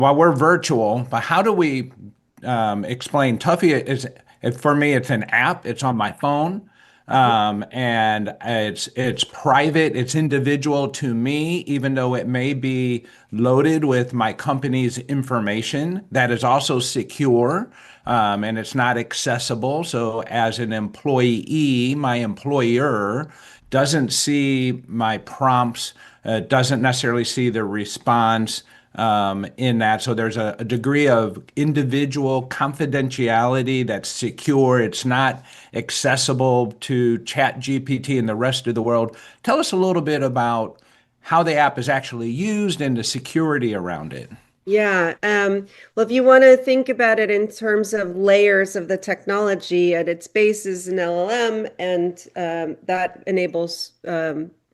while we're virtual, but how do we explain Tuffy for me, it's an app, it's on my phone. And it's private, it's individual to me, even though it may be loaded with my company's information. That is also secure, and it's not accessible. So as an employee, my employer doesn't see my prompts, doesn't necessarily see the response in that. So there's a degree of individual confidentiality that's secure. It's not accessible to Chat GPT and the rest of the world. Tell us a little bit about how the app is actually used and the security around it. Yeah. Well, if you want to think about it in terms of layers of the technology, at its base is an LLM, and that enables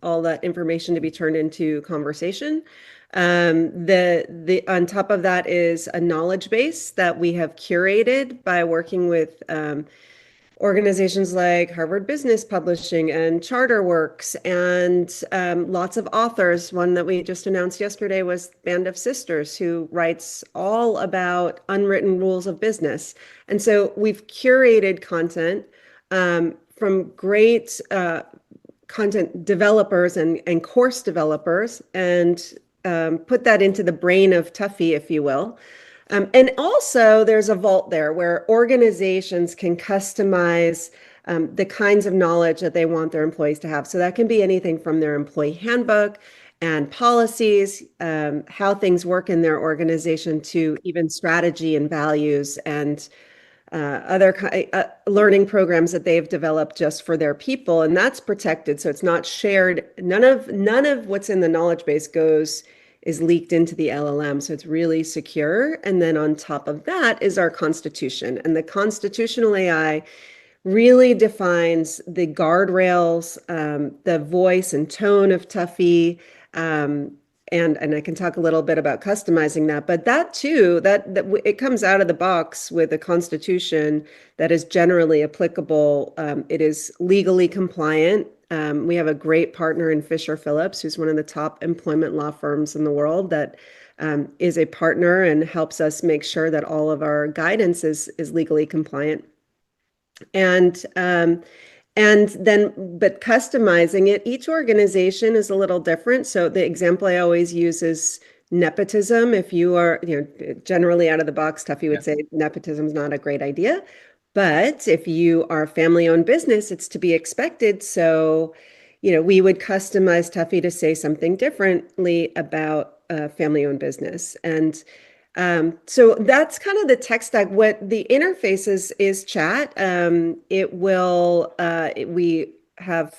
all that information to be turned into conversation. The on top of that is a knowledge base that we have curated by working with organizations like Harvard Business Publishing and CharterWorks and lots of authors. One that we just announced yesterday was Band of Sisters, who writes all about unwritten rules of business. And so we've curated content from great content developers and course developers and put that into the brain of Tuffy, if you will. And also, there's a vault there where organizations can customize the kinds of knowledge that they want their employees to have. So that can be anything from their employee handbook and policies, how things work in their organization, to even strategy and values and learning programs that they've developed just for their people, and that's protected. So it's not shared. None of what's in the knowledge base is leaked into the LLM. So it's really secure. And then on top of that is our constitution. And the constitutional AI really defines the guardrails, the voice and tone of Tuffy. And I can talk a little bit about customizing that, but that too, that it comes out of the box with a constitution that is generally applicable. It is legally compliant. We have a great partner in Fisher Phillips, who's one of the top employment law firms in the world, that is a partner and helps us make sure that all of our guidance is legally compliant. And but customizing it, each organization is a little different. So the example I always use is nepotism. If you are, generally out of the box, Tuffy Yeah. would say nepotism is not a great idea. But if you are a family-owned business, it's to be expected. So, we would customize Tuffy to say something differently about a family-owned business. And so that's kind of the tech stack. What the interface is chat. We have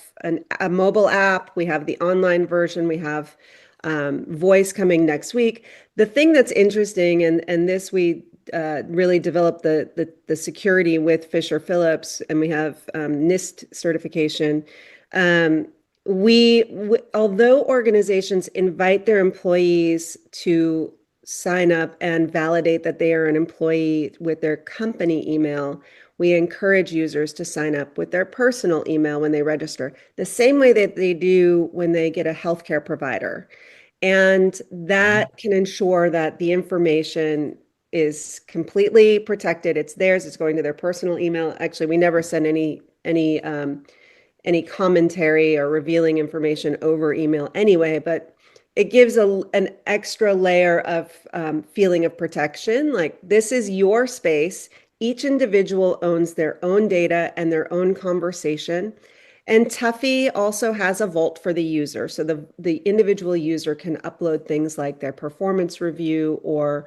a mobile app, we have the online version, we have voice coming next week. The thing that's interesting, and this we really developed the security with Fisher Phillips, and we have NIST certification. Although organizations invite their employees to sign up and validate that they are an employee with their company email, we encourage users to sign up with their personal email when they register, the same way that they do when they get a healthcare provider. And that can ensure that the information is completely protected. It's theirs. It's going to their personal email. Actually, we never send any commentary or revealing information over email anyway, but it gives an extra layer of feeling of protection. Like, this is your space. Each individual owns their own data and their own conversation. And Tuffy also has a vault for the user. So the individual user can upload things like their performance review or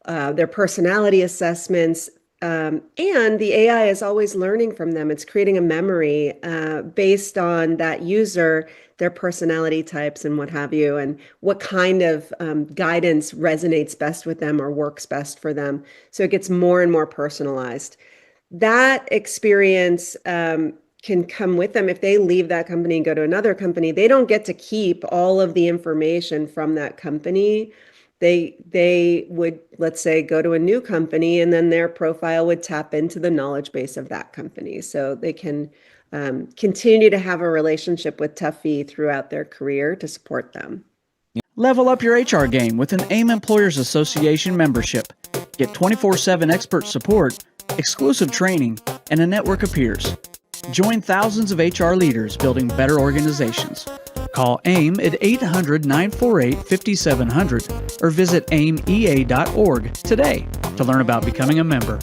their personality assessments. And the AI is always learning from them. It's creating a memory based on that user, their personality types and what have you, and what kind of guidance resonates best with them or works best for them. So it gets more and more personalized. That experience can come with them. If they leave that company and go to another company, they don't get to keep all of the information from that company. They would, let's say, go to a new company, and then their profile would tap into the knowledge base of that company. So they can continue to have a relationship with Tuffy throughout their career to support them. Level up your HR game with an AIM Employers Association membership. Get 24/7 expert support, exclusive training, and a network of peers. Join thousands of HR leaders building better organizations. Call AIM at 800-948-5700 or visit aimea.org today to learn about becoming a member.